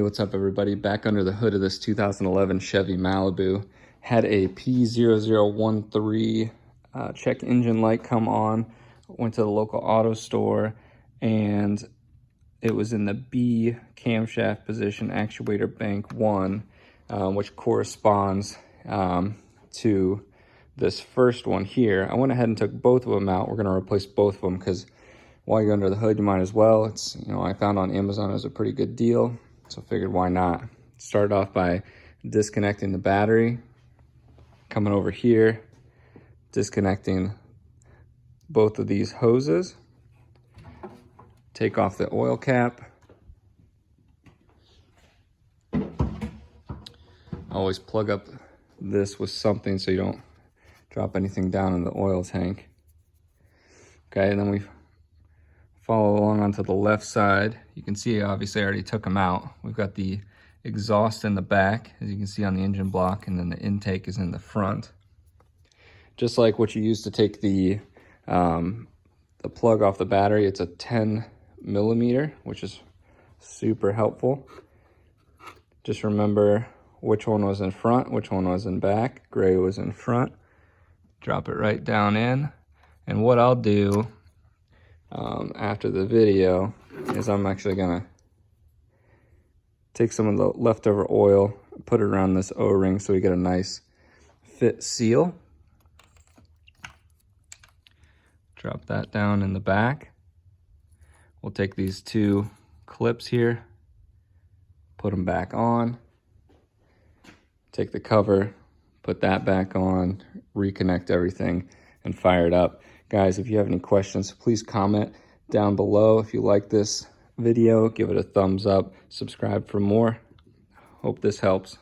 What's up everybody? Back under the hood of this 2011 Chevy Malibu. Had a P0013 check engine light come on. Went to the local auto store and it was in the B camshaft position, actuator bank 1, which corresponds to this first one here. I went ahead and took both of them out. We're going to replace both of them because while you're under the hood, you might as well. It's, I found on Amazon it was a pretty good deal. So I figured why not. Started off by disconnecting the battery, coming over here, disconnecting both of these hoses, take off the oil cap. Always plug up this with something so you don't drop anything down in the oil tank. Okay, and then we follow along onto the left side. You can see obviously I already took them out. We've got the exhaust in the back, as you can see on the engine block, and then the intake is in the front. Just like what you use to take the plug off the battery, it's a 10 millimeter, which is super helpful. Just remember which one was in front, which one was in back. Gray was in front. Drop it right down in. And what I'll do after the video is I'm actually gonna take some of the leftover oil, put it around this O-ring so we get a nice fit seal. Drop that down in the back. We'll take these two clips here, put them back on, take the cover, put that back on, reconnect everything, and fire it up. Guys, if you have any questions, please comment down below. If you like this video, give it a thumbs up, subscribe for more. Hope this helps.